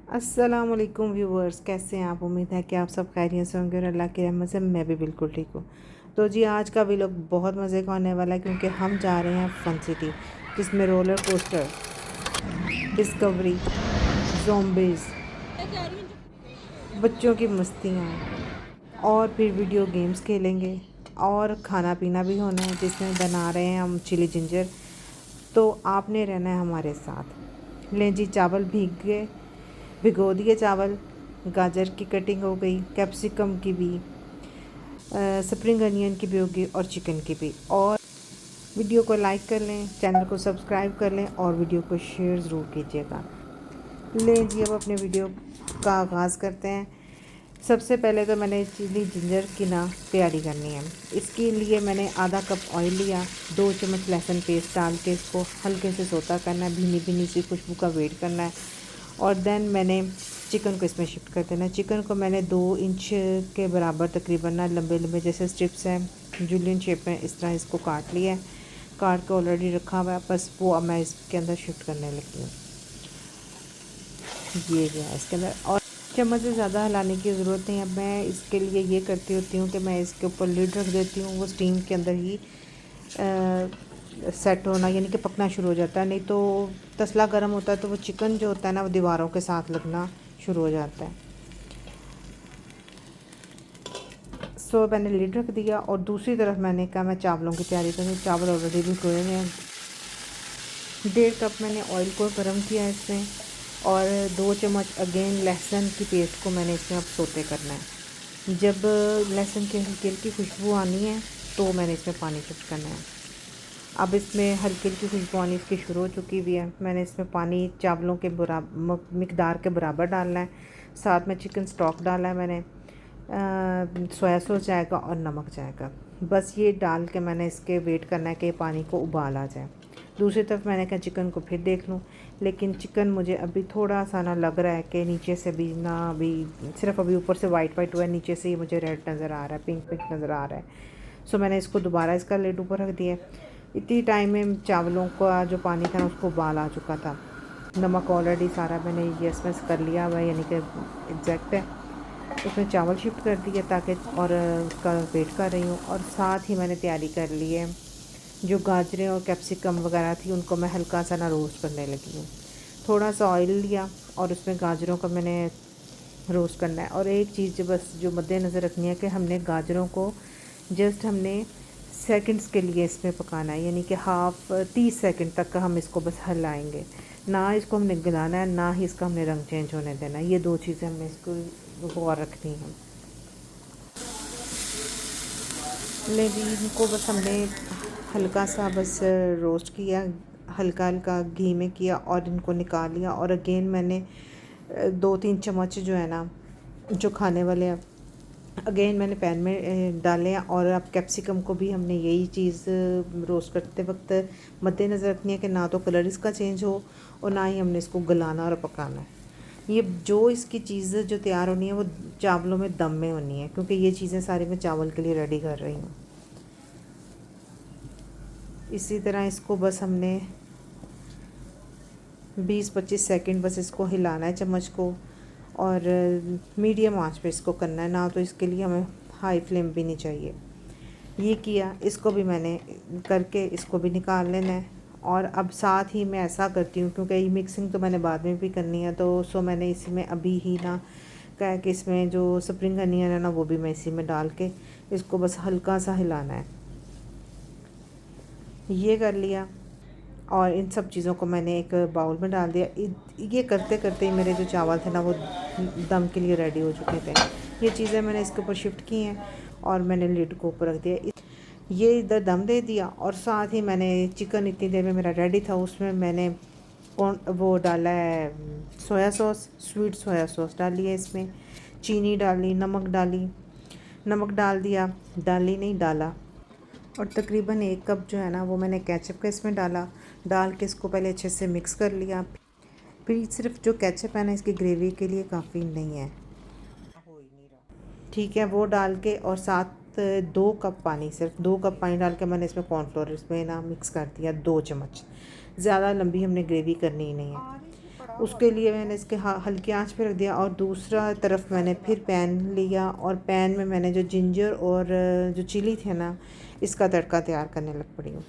अस्सलाम वालेकुम व्यूवर्स, कैसे हैं आप। उम्मीद है कि आप सब खैरियत से होंगे और अल्लाह की रहमत से मैं भी बिल्कुल ठीक हूँ। तो जी आज का व्लॉग बहुत मज़े का होने वाला है क्योंकि हम जा रहे हैं फन सिटी, जिसमें रोलर कोस्टर, डिस्कवरी, ज़ॉम्बीज़, बच्चों की मस्तियाँ और फिर वीडियो गेम्स खेलेंगे और खाना पीना भी होना है, जिसमें बना रहे हैं हम चिली जिंजर। तो आपने रहना है हमारे साथ। लें जी, चावल भिगो दिए चावल, गाजर की कटिंग हो गई, कैप्सिकम की भी, स्प्रिंग अनियन की भी होगी और चिकन की भी। और वीडियो को लाइक कर लें, चैनल को सब्सक्राइब कर लें और वीडियो को शेयर ज़रूर कीजिएगा। लें जी, अब अपने वीडियो का आगाज़ करते हैं। सबसे पहले तो मैंने चिली जिंजर की तैयारी करनी है। इसके लिए मैंने आधा कप ऑयल लिया, 2 चम्मच लहसुन पेस्ट डाल के इसको हल्के से सोता करना है, भीनी भीनी सी खुशबू का वेट करना है। और देन मैंने चिकन को इसमें शिफ्ट कर देना है। चिकन को मैंने 2 इंच के बराबर तकरीबन ना लंबे लंबे जैसे स्ट्रिप्स हैं, जूलियन शेप में, इस तरह इसको काट लिया है। काट के ऑलरेडी रखा हुआ है, बस वो अब मैं इसके अंदर शिफ्ट करने लगी हूँ। ये गया इसके अंदर, और चम्मच से ज़्यादा हिलाने की ज़रूरत नहीं है। अब मैं इसके लिए ये करती होती हूँ कि मैं इसके ऊपर लिड रख देती हूँ, वो स्टीम के अंदर ही सेट होना यानी कि पकना शुरू हो जाता है। नहीं तो तसला गर्म होता है तो वो चिकन जो होता है ना, वो दीवारों के साथ लगना शुरू हो जाता है। सो मैंने लिड रख दिया और दूसरी तरफ मैंने कहा मैं चावलों की तैयारी करूँ। चावल ऑलरेडी भिगोए हुए हैं। 1.5 कप मैंने ऑयल को गर्म किया इसमें, और 2 चम्मच अगेन लहसुन की पेस्ट को मैंने इसमें अब सोते करना है। जब लहसुन की हल्की हल्की खुशबू आनी है तो मैंने इसमें पानी शिफ्ट करना है। अब इसमें हल्की हल्की खुशबू आनी इसकी शुरू हो चुकी हुई है। मैंने इसमें पानी चावलों के मिकदार के बराबर डालना है। साथ में चिकन स्टॉक डाला है मैंने, सोया सॉस जाएगा और नमक जाएगा। बस ये डाल के मैंने इसके वेट करना है कि पानी को उबाल आ जाए। दूसरी तरफ मैंने कहा चिकन को फिर देख लूँ, लेकिन चिकन मुझे अभी थोड़ा सा ना लग रहा है कि नीचे से भी ना, अभी सिर्फ अभी ऊपर से वाइट वाइट हुआ है, नीचे से ही मुझे रेड नज़र आ रहा है, पिंक पिंक नज़र आ रहा है। सो मैंने इसको दोबारा इसका लिड ऊपर रख दिया। इतनी टाइम में चावलों का जो पानी था ना उसको उबाल आ चुका था। नमक ऑलरेडी सारा मैंने ये इसमें कर लिया हुआ है, यानी कि एग्जैक्ट है। उसमें चावल शिफ्ट कर दिए ताकि, और उसका वेट कर रही हूँ। और साथ ही मैंने तैयारी कर ली है, जो गाजरें और कैप्सिकम वगैरह थी उनको मैं हल्का सा ना रोस्ट करने लगी हूँ। थोड़ा सा ऑयल लिया और उसमें गाजरों को मैंने रोस्ट करना है। और एक चीज़ बस जो मद्देनज़र रखनी है कि हमने गाजरों को जस्ट हमने सेकंड्स के लिए इसमें पकाना है, यानी कि 30 सेकंड तक का हम इसको बस हलाएंगे। ना इसको हमने गलाना है, ना ही इसका हमने रंग चेंज होने देना है। ये 2 चीज़ें हमने इसको गौर रखनी है। लेकिन इनको बस हमने हल्का सा बस रोस्ट किया, हल्का हल्का घी में किया और इनको निकाल लिया। और अगेन मैंने 2-3 चम्मच जो है ना, जो खाने वाले अगेन मैंने पैन में डाले हैं। और अब कैप्सिकम को भी हमने यही चीज़ रोस्ट करते वक्त मद्देनज़र रखनी है कि ना तो कलर इसका चेंज हो और ना ही हमने इसको गलाना और पकाना है। ये जो इसकी चीज़ जो तैयार होनी है वो चावलों में दम में होनी है, क्योंकि ये चीज़ें सारी मैं चावल के लिए रेडी कर रही हूँ। इसी तरह इसको बस हमने 20-25 सेकंड बस इसको हिलाना है चम्मच को, और मीडियम आंच पे इसको करना है, ना तो इसके लिए हमें हाई फ्लेम भी नहीं चाहिए। ये किया, इसको भी मैंने करके इसको भी निकाल लेना है। और अब साथ ही मैं ऐसा करती हूँ, क्योंकि ये मिक्सिंग तो मैंने बाद में भी करनी है, तो सो मैंने इसी में अभी ही ना क्या कि इसमें जो स्प्रिंग अनियन है ना वो भी मैं इसी में डाल के इसको बस हल्का सा हिलाना है। ये कर लिया और इन सब चीज़ों को मैंने एक बाउल में डाल दिया। ये करते करते ही मेरे जो चावल थे ना वो दम के लिए रेडी हो चुके थे। ये चीज़ें मैंने इसके ऊपर शिफ्ट की हैं और मैंने लिड को ऊपर रख दिया। ये इधर दम दे दिया और साथ ही मैंने चिकन इतनी देर में मेरा रेडी था, उसमें मैंने वो डाला है soya sauce, sweet soya sauce डाली है इसमें, चीनी डाली, नमक डाल दिया, डाली नहीं डाला। और तकरीबन 1 कप जो है ना वो मैंने केचप का इसमें डाल के इसको पहले अच्छे से मिक्स कर लिया। फिर सिर्फ जो केचप है ना इसकी ग्रेवी के लिए काफ़ी नहीं है, ठीक है, वो डाल के और साथ वक्त 2 कप पानी, सिर्फ 2 कप पानी डाल के मैंने इसमें कॉर्नफ्लोर इसमें ना मिक्स कर दिया 2 चम्मच। ज़्यादा लंबी हमने ग्रेवी करनी ही नहीं है। उसके लिए मैंने इसके हल्की आंच पे रख दिया और दूसरा तरफ मैंने फिर पैन लिया और पैन में मैंने जो जिंजर और जो चिली थे ना, इसका तड़का तैयार करने लग पड़ी हूँ।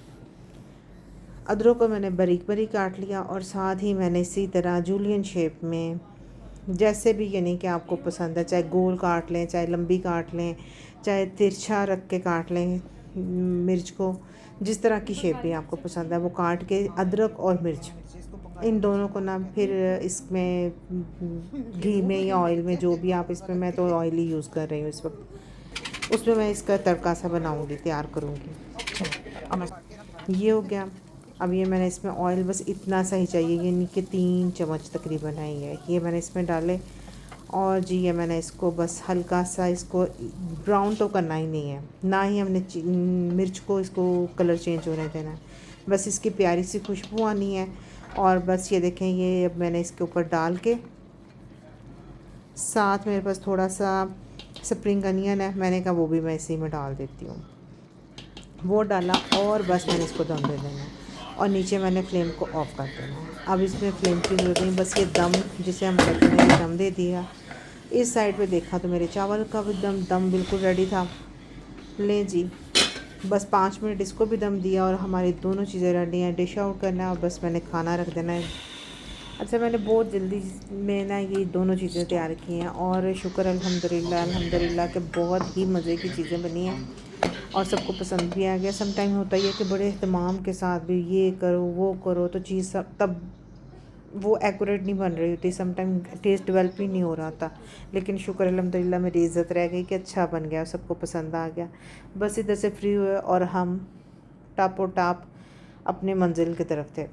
अदरक को मैंने बारीक बारीक काट लिया और साथ ही मैंने इसी तरह जूलियन शेप में, जैसे भी यानी कि आपको पसंद है, चाहे गोल काट लें, चाहे लंबी काट लें, चाहे तिरछा रख के काट लें मिर्च को, जिस तरह की शेप भी आपको पसंद है वो काट के अदरक और मिर्च इन दोनों को ना फिर इसमें घी में या ऑयल में, जो भी आप इसमें, मैं तो ऑयल ही यूज़ कर रही हूँ इस वक्त, उसमें मैं इसका तड़का सा बनाऊँगी, तैयार करूँगी। ये हो गया। अब ये मैंने इसमें ऑयल बस इतना सा ही चाहिए, यानी कि 3 चम्मच तकरीबन है ये मैंने इसमें डाले। और जी ये मैंने इसको बस हल्का सा इसको ब्राउन तो करना ही नहीं है, ना ही हमने मिर्च को इसको कलर चेंज होने देना है, बस इसकी प्यारी सी खुशबू आनी है। और बस ये देखें, ये अब मैंने इसके ऊपर डाल के, साथ मेरे पास थोड़ा सा स्प्रिंग अनियन है, मैंने कहा वो भी मैं इसी में डाल देती हूँ, वो डाला और बस मैंने इसको दम दे देना है और नीचे मैंने फ्लेम को ऑफ़ कर देना है। अब इसमें फ्लेम की ज़रूरत नहीं, बस ये दम जिसे हम कहते हैं, ये दम दे दिया। इस साइड पे देखा तो मेरे चावल का भी दम बिल्कुल रेडी था। लें जी, बस 5 मिनट इसको भी दम दिया और हमारी दोनों चीज़ें रेडी हैं। डिश आउट करना है और बस मैंने खाना रख देना है। अच्छा, मैंने बहुत जल्दी में ना ये दोनों चीज़ें तैयार की हैं और शुक्र अल्हम्दुलिल्लाह कि बहुत ही मज़े की चीज़ें बनी हैं और सबको पसंद भी आ गया। सम टाइम होता ही है कि बड़े अहतमाम के साथ भी ये करो वो करो तो चीज़ सब तब वो एक्यूरेट नहीं बन रही होती, सम टाइम टेस्ट डेवलप ही नहीं हो रहा था। लेकिन शुक्र अल्हम्दुलिल्लाह मेरी इज़्ज़त रह गई कि अच्छा बन गया, सबको पसंद आ गया। बस इधर से फ्री हुए और हम टापो टाप अपने मंजिल की तरफ थे।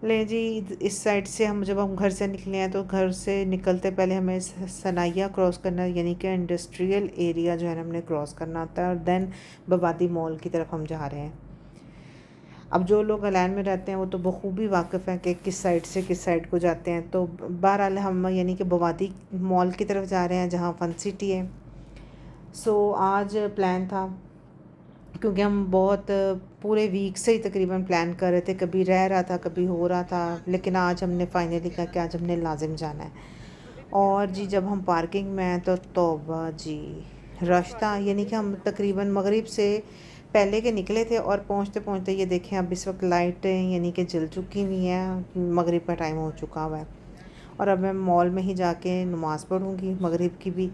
लें जी, इस साइड से हम जब हम घर से निकले हैं तो घर से निकलते पहले हमें सनाइया क्रॉस करना है, यानी कि इंडस्ट्रियल एरिया जो है ना हमने क्रॉस करना होता है और देन बवादी मॉल की तरफ हम जा रहे हैं। अब जो लोग अलैन में रहते हैं वो तो बखूबी वाकिफ़ हैं कि किस साइड से किस साइड को जाते हैं। तो बहरहाल हम यानी कि बवादी मॉल की तरफ जा रहे हैं जहाँ फ़न सिटी है। सो आज प्लान था, क्योंकि हम बहुत पूरे वीक से ही तकरीबन प्लान कर रहे थे, कभी रह रहा था कभी हो रहा था, लेकिन आज हमने फाइनली कहा कि आज हमने लाजिम जाना है। और जी जब हम पार्किंग में आए तो तौबा जी, रश था, यानी कि हम तकरीबन मगरिब से पहले के निकले थे और पहुंचते पहुंचते ये देखें अब इस वक्त लाइटें यानी कि जल चुकी हुई हैं, मगरिब का टाइम हो चुका हुआ है। और अब मैं मॉल में ही जाके नमाज़ पढ़ूँगी मगरिब की भी।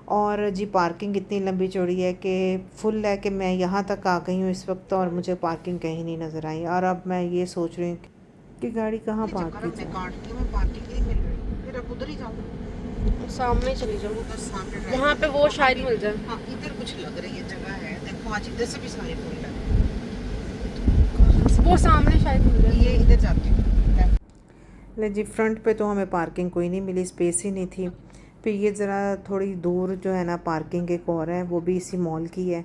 और जी पार्किंग इतनी लंबी चौड़ी है कि फुल है कि मैं यहाँ तक आ गई हूँ इस वक्त और मुझे पार्किंग कहीं नहीं नज़र आई। और अब मैं ये सोच रही हूँ कि गाड़ी कहाँ पार्क की जाए। पार्किंग नहीं मिल रही, फिर अब उधर ही जाऊँ, सामने चली जाऊँ, उधर सामने वहाँ पे वो शायद मिल जाए। हाँ इधर कुछ लग रही है जगह है, देखो आज इधर से भी सारे फुल है, वो सामने शायद मिल जाए। ये इधर जाती हूँ। ले जी, फ्रंट पे तो हमें पार्किंग कोई नहीं मिली, स्पेस ही नहीं थी। फिर ये ज़रा थोड़ी दूर जो है ना पार्किंग एक और है, वो भी इसी मॉल की है।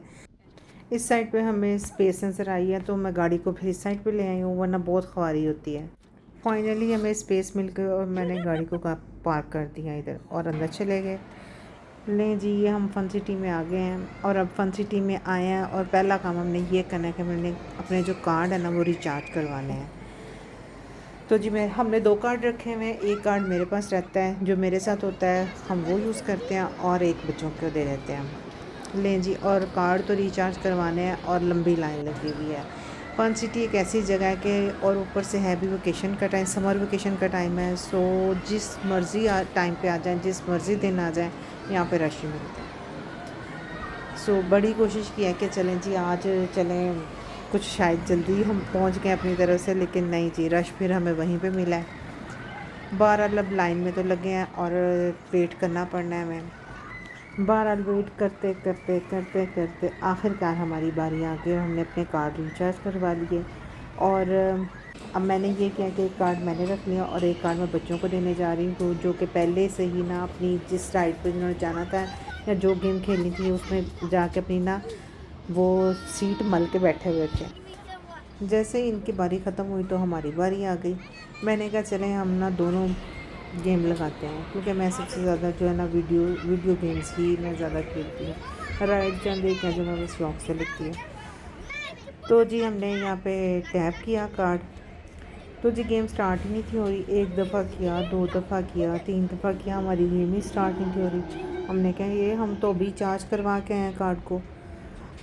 इस साइड पे हमें स्पेस नज़र आई है तो मैं गाड़ी को फिर इस साइड पे ले आई हूँ, वरना बहुत ख्वारी होती है। फाइनली हमें स्पेस मिल गई और मैंने गाड़ी को पार्क कर दिया इधर और अंदर चले गए। लें जी, ये हम फ़न सिटी में आ गए हैं और अब फ़न सिटी में आए हैं और पहला काम हमने ये करना है कि मैंने अपने जो कार्ड है ना वो रिचार्ज करवाने हैं। तो जी हमने 2 कार्ड रखे हुए हैं, एक कार्ड मेरे पास रहता है जो मेरे साथ होता है, हम वो यूज़ करते हैं और एक बच्चों को दे देते हैं। लें जी, और कार्ड तो रिचार्ज करवाने हैं और लंबी लाइन लगी हुई है। फ़न सिटी एक ऐसी जगह है कि और ऊपर से है भी वेकेशन का टाइम, समर वेकेशन का टाइम है। सो जिस मर्ज़ी टाइम पे आ जाएं, जिस मर्ज़ी दिन आ जाएं, यहाँ पे रश ही मिलता है। सो बड़ी कोशिश की है कि चलें जी आज चलें, कुछ शायद जल्दी हम पहुंच गए अपनी तरफ से, लेकिन नहीं जी, रश फिर हमें वहीं पे मिला है। बहरहाल अब लाइन में तो लगे हैं और वेट करना पड़ना है हमें। बहरहाल वेट करते करते करते करते आखिरकार हमारी बारी आ गई और हमने अपने कार्ड रिचार्ज करवा लिए। और अब मैंने ये किया कि एक कार्ड मैंने रख लिया और एक कार्ड मैं बच्चों को देने जा रही हूँ, जो कि पहले से ही ना अपनी जिस राइड पर जिन्होंने जाना था या जो गेम खेलनी थी उसमें जाके अपनी ना वो सीट मल के बैठे हुए थे। जैसे ही इनकी बारी ख़त्म हुई तो हमारी बारी आ गई। मैंने कहा चलें हम ना दोनों गेम लगाते हैं, क्योंकि मैं सबसे ज़्यादा जो है ना वीडियो गेम्स ही मैं ज़्यादा खेलती हूँ। राइट जान देख जो मैं बस शौक से लिखती है। तो जी हमने यहाँ पे टैप किया कार्ड, तो जी गेम स्टार्ट ही नहीं थी हो रही। एक दफ़ा किया, 2 दफ़ा किया, 3 दफ़ा किया, हमारी गेम ही स्टार्ट नहीं थी हो रही। हमने कहा ये हम तो अभी चार्ज करवा के आए हैं कार्ड को।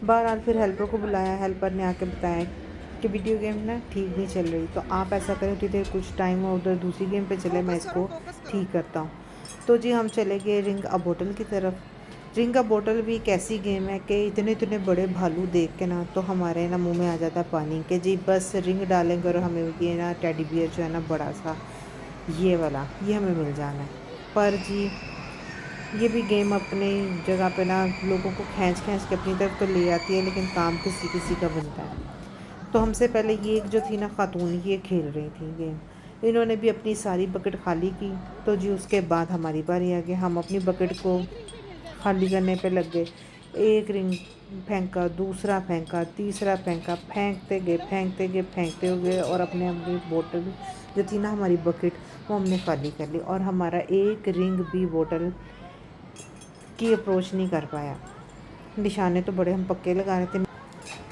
बहरहाल फिर हेल्पर को बुलाया, हेल्पर ने आके बताया कि वीडियो गेम ना ठीक नहीं चल रही, तो आप ऐसा करें उतनी देर कुछ टाइम और उधर दूसरी गेम पे चले, मैं इसको ठीक करता हूँ। तो जी हम चले गए रिंग अ बोतल की तरफ। रिंग अ बोतल भी एक ऐसी गेम है कि इतने इतने बड़े भालू देख के ना तो हमारे ना मुंह में आ जाता है पानी कि जी बस रिंग डालेंगे और हमें ये ना टेडी बियर जो है ना बड़ा सा ये वाला ये हमें मिल जाना है। पर जी ये भी गेम अपनी जगह पे ना लोगों को खींच खींच के अपनी तरफ तो ले आती है, लेकिन काम किसी किसी का बनता है। तो हमसे पहले ये एक जो थी ना खातून ये खेल रही थी गेम, इन्होंने भी अपनी सारी बकेट खाली की। तो जी उसके बाद हमारी बारी आ गई, हम अपनी बकेट को खाली करने पे लग गए। एक रिंग फेंका, दूसरा फेंका, तीसरा फेंका, फेंकते गए और अपनी बोतल जो थी ना हमारी बकेट वो हमने खाली कर ली और हमारा एक रिंग भी बोतल की अप्रोच नहीं कर पाया। निशाने तो बड़े हम पक्के लगा रहे थे,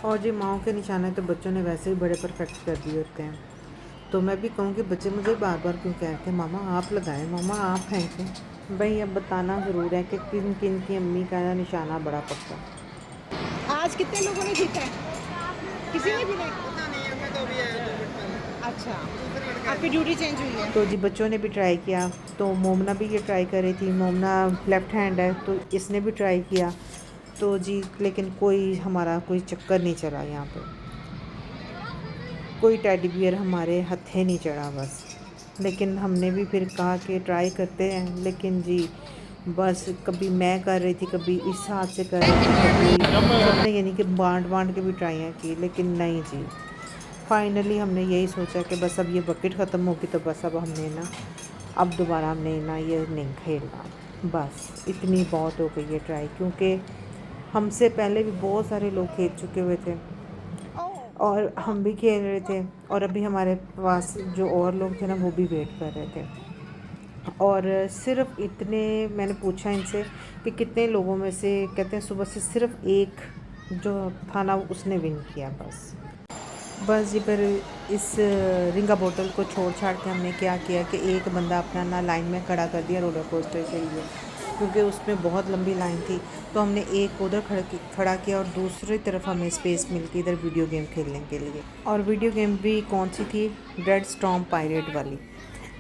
और जी माओ के निशाने तो बच्चों ने वैसे ही बड़े परफेक्ट कर दिए होते हैं। तो मैं भी कहूँ कि बच्चे मुझे बार बार क्यों कहते हैं मामा आप लगाएं, मामा आप फेंकें। भाई अब बताना ज़रूर है कि किन किन की अम्मी का निशाना बड़ा पक्का। आज कितने लोगों ने जीता है? किसी ने भी नहीं? पता नहीं, हमें तो अभी आया 2 मिनट पहले। अच्छा, आपकी ड्यूटी चेंज हुई है? तो जी बच्चों ने भी ट्राई किया, तो मोमना भी ये ट्राई कर रही थी। मोमना लेफ़्ट हैंड है तो इसने भी ट्राई किया। तो जी लेकिन कोई हमारा कोई चक्कर नहीं चला, यहाँ पे कोई टेडी बियर हमारे हथे नहीं चढ़ा बस। लेकिन हमने भी फिर कहा कि ट्राई करते हैं, लेकिन जी बस कभी मैं कर रही थी, कभी इस हाथ से कर रही थी, कभी सबने यानी कि बांट के भी ट्राइयाँ की, लेकिन नहीं जी। फाइनली हमने यही सोचा कि बस अब ये बकेट ख़त्म होगी तो बस अब हमने ना अब दोबारा हमने ना ये नहीं खेलना, बस इतनी बहुत हो गई है ट्राई। क्योंकि हमसे पहले भी बहुत सारे लोग खेल चुके हुए थे और हम भी खेल रहे थे, और अभी हमारे पास जो और लोग थे ना वो भी वेट कर रहे थे। और सिर्फ इतने मैंने पूछा इनसे कि कितने लोगों में से, कहते हैं सुबह से सिर्फ एक जो था ना उसने विन किया बस जी। पर इस रिंगा बोतल को छोड़ छाड़ के हमने क्या किया कि एक बंदा अपना ना लाइन में खड़ा कर दिया रोलर कोस्टर के लिए, क्योंकि उसमें बहुत लंबी लाइन थी। तो हमने एक उधर खड़ा किया और दूसरी तरफ हमें स्पेस मिलती इधर वीडियो गेम खेलने के लिए। और वीडियो गेम भी कौन सी थी? डेड स्टॉर्म पायरेट वाली।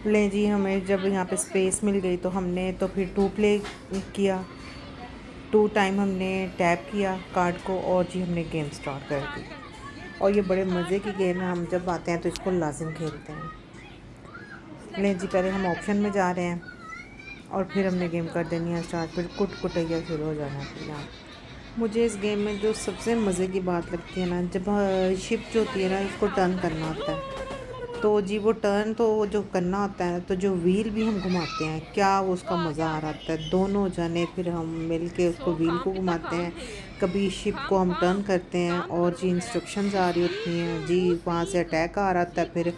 ले जी हमें जब यहाँ पे स्पेस मिल गई तो हमने तो फिर 2 प्ले किया, 2 टाइम हमने टैप किया कार्ड को और जी हमने गेम स्टार्ट कर दी। और ये बड़े मज़े की गेम है, हम जब आते हैं तो इसको लाजिम खेलते हैं। ले जी पहले हम ऑप्शन में जा रहे हैं और फिर हमने गेम कर देनी है स्टार्ट, फिर कुटैया शुरू हो जाना है यहाँ। मुझे इस गेम में जो सबसे मज़े की बात लगती है ना, जब शिप जो होती है ना इसको टर्न करना होता है, तो जी वो टर्न तो जो करना होता है तो जो व्हील भी हम घुमाते हैं, क्या वो उसका मज़ा आ रहा होता है। दोनों जने फिर हम मिल के उसको व्हील को घुमाते हैं, कभी शिप को हम टर्न करते हैं और जी इंस्ट्रक्शंस आ रही होती हैं, जी वहाँ से अटैक आ रहा होता है, फिर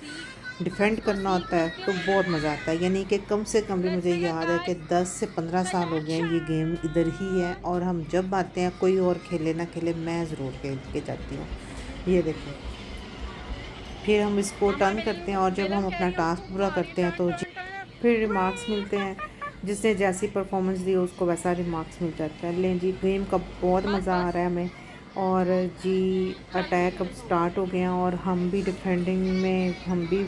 डिफेंड करना होता है, तो बहुत मज़ा आता है। यानी कि कम से कम भी मुझे याद है कि 10 से 15 साल हो गए हैं ये गेम इधर ही है, और हम जब आते हैं कोई और खेले ना खेले मैं ज़रूर खेल के जाती हूँ। ये देखो फिर हम इसको टर्न करते हैं और जब हम अपना टास्क पूरा करते हैं तो फिर रिमार्क्स मिलते हैं, जिसने जैसी परफॉर्मेंस दी उसको वैसा रिमार्क्स मिल जाता है। लें जी गेम का बहुत मज़ा आ रहा है हमें, और जी अटैक अब स्टार्ट हो गए हैं और हम भी डिफेंडिंग में हम भी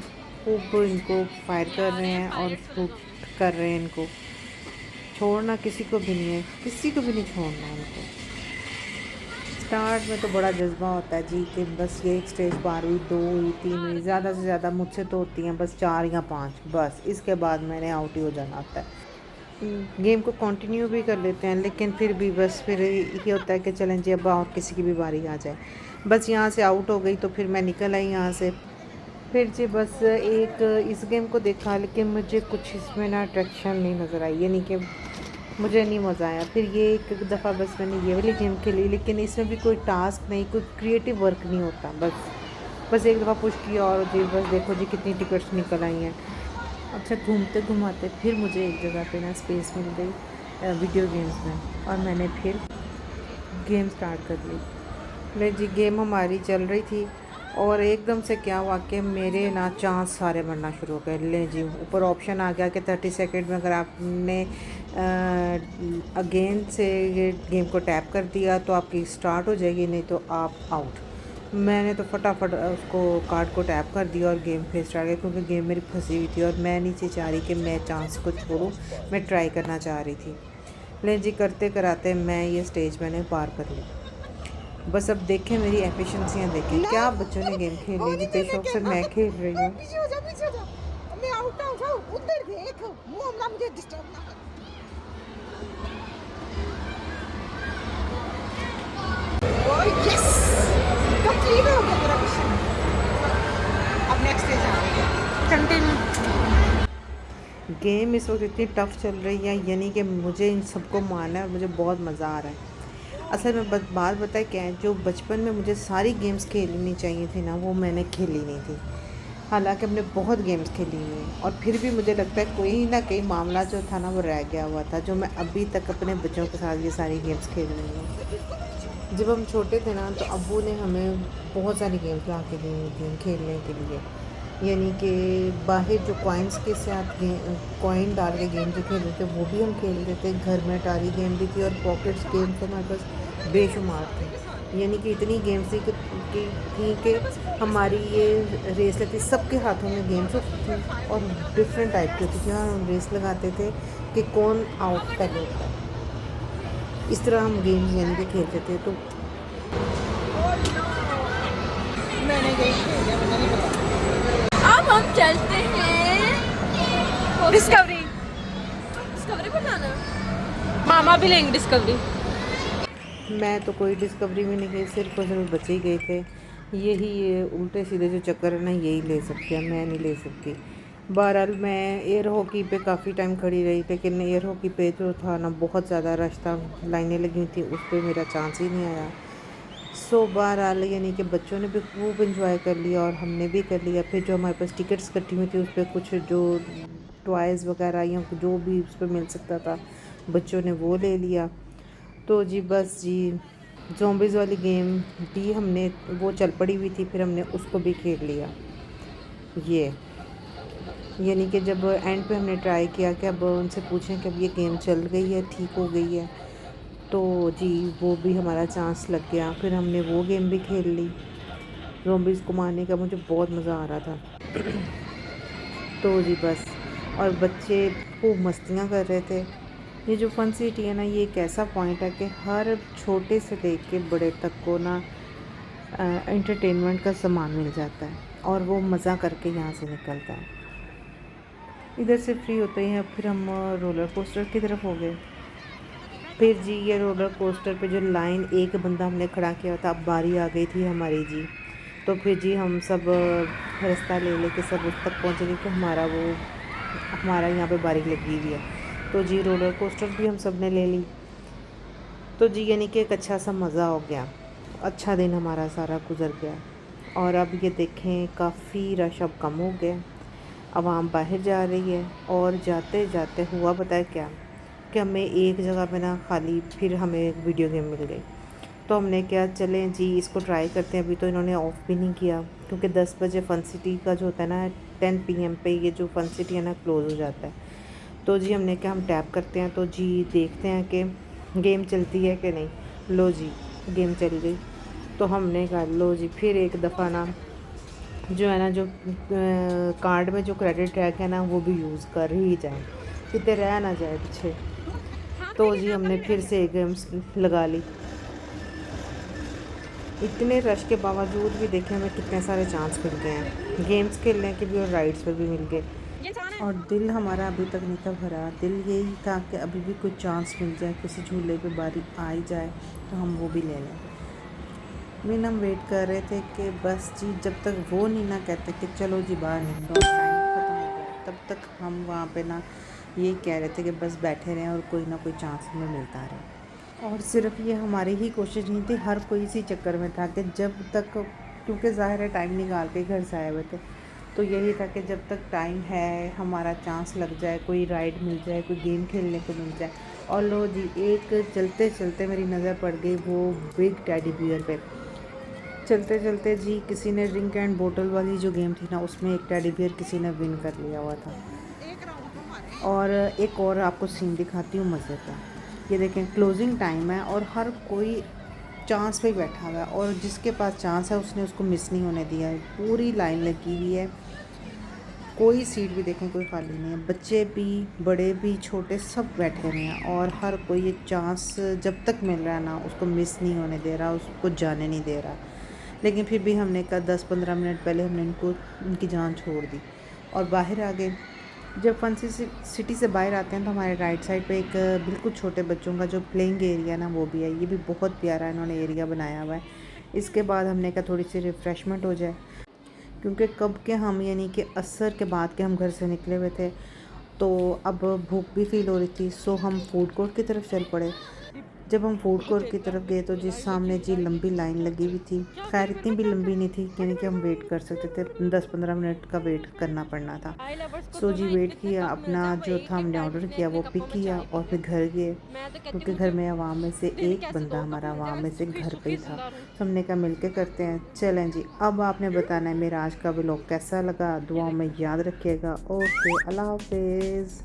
खूब इनको फायर कर रहे हैं और शूट कर रहे हैं। इनको छोड़ना किसी को भी नहीं है, किसी को भी नहीं छोड़ना है इनको। स्टार्ट में तो बड़ा जज्बा होता है जी कि बस ये एक स्टेज पार हुई, 2 हुई, 3 हुई, ज़्यादा से ज़्यादा मुझसे तो होती हैं बस 4 या 5, बस इसके बाद मैंने आउट ही हो जाना होता है। गेम को कंटिन्यू भी कर लेते हैं, लेकिन फिर भी बस फिर ये होता है कि चलें जी अब और किसी की भी बारी आ जाए। बस यहाँ से आउट हो गई तो फिर मैं निकल आई यहाँ से। फिर जी बस एक इस गेम को देखा, लेकिन मुझे कुछ इसमें ना अट्रैक्शन नहीं नज़र आई, यानी कि मुझे नहीं मज़ा आया। फिर ये एक दफ़ा बस मैंने ये वाली गेम खेली, लेकिन इसमें भी कोई टास्क नहीं, कोई क्रिएटिव वर्क नहीं होता। बस एक दफ़ा पुश किया और जी बस देखो जी कितनी टिकट्स निकल आई हैं। अच्छा घूमते घुमाते फिर मुझे एक जगह पे ना स्पेस मिल गई वीडियो गेम्स में, और मैंने फिर गेम स्टार्ट कर ली। ले जी गेम हमारी चल रही थी और एकदम से क्या हुआ कि मेरे ना चांस सारे बनना शुरू हो गए। ले जी ऊपर ऑप्शन आ गया कि 30 सेकंड में अगर आपने अगेन से ये गेम को टैप कर दिया तो आपकी स्टार्ट हो जाएगी, नहीं तो आप आउट। मैंने तो फटाफट उसको कार्ड को टैप कर दिया और गेम फिर स्टार्ट किया, क्योंकि गेम मेरी फंसी हुई थी और मैं नीचे चाह रही कि मैं चांस को छोड़ूं, मैं ट्राई करना चाह रही थी। ले जी करते कराते मैं ये स्टेज मैंने पार कर ली। बस अब देखें मेरी एफिशिएंसियाँ देखें, क्या बच्चों ने गेम खेल ली, जितने शौक से मैं खेल रही हूँ। पीछे हो जा, पीछे हो जा। मैं आउट आउट हूँ, उधर देख, मुंह ना मुझे डिस्टर्ब ना कर। ओह यस, कंप्लीट हो गया मेरा मिशन। अब नेक्स्ट स्टेज आ रही है, कंटिन्यू। गेम इस वक्त इतनी टफ चल रही है, यानी कि मुझे इन सबको मारना है और मुझे बहुत मज़ा आ रहा है। असल में बात बताए क्या है, जो बचपन में मुझे सारी गेम्स खेलनी चाहिए थी ना, वो मैंने खेली नहीं थी। हालांकि हमने बहुत गेम्स खेली हुई हैं और फिर भी मुझे लगता है कोई ना कोई मामला जो था ना वो रह गया हुआ था, जो मैं अभी तक अपने बच्चों के साथ ये सारी गेम्स खेल रही हूँ। जब हम छोटे थे ना तो अब्बू ने हमें बहुत सारी गेम्स ला के दी थी खेलने के लिए, यानी कि बाहर जो कॉइन्स के साथ कॉइन डाल के गेम जो खेलते थे वो भी हम खेलते थे। घर में अटारी गेम भी थी और पॉकेट्स गेम तो हमारे पास बेशुमार थे। यानी कि इतनी गेम्स थी कि हमारी ये रेस लगती, सबके हाथों में गेम्स होती थी और डिफरेंट टाइप की होती थी और हम रेस लगाते थे कि कौन आउट पहले होता है। इस तरह हम गेम्स यानी कि खेलते थे। तो मैंने गेम खेल लिया, मुझे नहीं पता। अब हम चलते हैं डिस्कवरी। डिस्कवरी पर जाना, मामा भी लेंगे डिस्कवरी। मैं तो कोई डिस्कवरी में नहीं गई, सिर्फ और सिर्फ बच्चे ही गए थे। यही ये उल्टे सीधे जो चक्कर है ना, यही ले सकते हैं, मैं नहीं ले सकती। बहरहाल मैं एयर हॉकी पे काफ़ी टाइम खड़ी रही, लेकिन एयर हॉकी पे जो था ना बहुत ज़्यादा रश था, लाइनें लगी हुई थी, उस पर मेरा चांस ही नहीं आया। सो बहरहाल यानी कि बच्चों ने भी खूब इंजॉय कर लिया और हमने भी कर लिया। फिर जो हमारे पास टिकट्स कटी हुई थी उस पर कुछ जो टॉयज़ वगैरह या जो भी उस पर मिल सकता था बच्चों ने वो ले लिया। तो जी बस जी ज़ॉम्बीज़ वाली गेम भी हमने वो चल पड़ी हुई थी, फिर हमने उसको भी खेल लिया। ये यानी कि जब एंड पे हमने ट्राई किया कि अब उनसे पूछें कि अब ये गेम चल गई है, ठीक हो गई है, तो जी वो भी हमारा चांस लग गया। फिर हमने वो गेम भी खेल ली। ज़ॉम्बीज़ को मारने का मुझे बहुत मज़ा आ रहा था। तो जी बस, और बच्चे खूब मस्तियाँ कर रहे थे। ये जो फन सिटी है ना, ये एक ऐसा पॉइंट है कि हर छोटे से लेके के बड़े तक को ना एंटरटेनमेंट का सामान मिल जाता है और वो मज़ा करके यहाँ से निकलता है। इधर से फ्री होते ही फिर हम रोलर कोस्टर की तरफ हो गए। फिर जी ये रोलर कोस्टर पे जो लाइन एक बंदा हमने खड़ा किया था, अब बारी आ गई थी हमारी जी। तो फिर जी हम सब रास्ता ले लेके सब उस तक पहुँचे क्योंकि हमारा यहाँ पे बारी लगी हुई है। तो जी रोलर कोस्टर भी हम सब ने ले ली। तो जी यानी कि एक अच्छा सा मज़ा हो गया, अच्छा दिन हमारा सारा गुजर गया। और अब ये देखें काफ़ी रश अब कम हो गया, आवाम बाहर जा रही है। और जाते जाते हुआ पता है क्या कि हमें एक जगह पे ना खाली फिर हमें एक वीडियो गेम मिल गई। तो हमने क्या चलें जी इसको ट्राई करते हैं। अभी तो इन्होंने ऑफ़ भी नहीं किया क्योंकि 10 बजे फ़न सिटी का जो होता है ना 10 PM पे ये जो फ़न सिटी है ना क्लोज़ हो जाता है। तो जी हमने क्या हम टैप करते हैं तो जी देखते हैं कि गेम चलती है कि नहीं। लो जी गेम चल गई। तो हमने कहा लो जी फिर एक दफ़ा ना जो है ना जो कार्ड में जो क्रेडिट टैग है ना वो भी यूज़ कर ही जाए, कितने रह ना जाए पीछे। तो जी हमने फिर से गेम्स लगा ली। इतने रश के बावजूद भी देखें हमें कितने सारे चांस मिल गए हैं गेम्स खेलने के भी और राइड्स पर भी मिल गए। और दिल हमारा अभी तक नहीं था भरा, दिल यही था कि अभी भी कोई चांस मिल जाए, किसी झूले पे बारी आ ही जाए तो हम वो भी ले लें। लेकिन हम वेट कर रहे थे कि बस जी जब तक वो नहीं ना कहते कि चलो जी बाहर निकलो, टाइम ख़त्म हो गया, तब तक हम वहाँ पे ना ये कह रहे थे कि बस बैठे रहें और कोई ना कोई चांस हमें मिलता रहे। और सिर्फ ये हमारी ही कोशिश नहीं थी, हर कोई इसी चक्कर में था कि जब तक, क्योंकि ज़ाहिर है टाइम निकाल के घर से आए हुए थे, तो यही था कि जब तक टाइम है हमारा चांस लग जाए, कोई राइड मिल जाए, कोई गेम खेलने को मिल जाए और लो जी, एक चलते चलते मेरी नज़र पड़ गई वो बिग टेडी बियर पे। चलते चलते जी किसी ने ड्रिंक एंड बोतल वाली जो गेम थी ना, उसमें एक टेडी बियर किसी ने विन कर लिया हुआ था। और एक और आपको सीन दिखाती हूँ मज़े का। ये देखें, क्लोजिंग टाइम है और हर कोई चांस पे बैठा हुआ है, और जिसके पास चांस है उसने उसको मिस नहीं होने दिया है। पूरी लाइन लगी हुई है, कोई सीट भी देखें कोई खाली नहीं है। बच्चे भी, बड़े भी, छोटे सब बैठे हुए हैं, और हर कोई ये चांस जब तक मिल रहा है ना उसको मिस नहीं होने दे रहा, उसको जाने नहीं दे रहा। लेकिन फिर भी हमने कहा 10-15 मिनट पहले हमने उनकी जान छोड़ दी और बाहर आ गए। जब फन सिटी से बाहर आते हैं तो हमारे राइट साइड पे एक बिल्कुल छोटे बच्चों का जो प्लेइंग एरिया ना वो भी है। ये भी बहुत प्यारा इन्होंने एरिया बनाया हुआ है। इसके बाद हमने कहा थोड़ी सी रिफ़्रेशमेंट हो जाए, क्योंकि कब के हम यानी कि असर के बाद के हम घर से निकले हुए थे, तो अब भूख भी फील हो रही थी। सो हम फूड कोर्ट की तरफ चल पड़े। जब हम फूड कोर्ट की तरफ गए तो जिस सामने जी लंबी लाइन लगी हुई थी। खैर इतनी भी लंबी नहीं थी यानी कि हम वेट कर सकते थे, 10-15 मिनट का वेट करना पड़ना था। सो जी वेट किया, अपना जो था हमने ऑर्डर किया वो पिक किया और फिर घर गए, क्योंकि घर में आवाम में से एक बंदा हमारा आवाम में से घर पे ही था। तो हमने कहा मिल के करते हैं। चलें जी, अब आपने बताना है मेरा आज का व्लॉग कैसा लगा। दुआओं में याद रखिएगा। ओके, अल्लाह हाफिज़।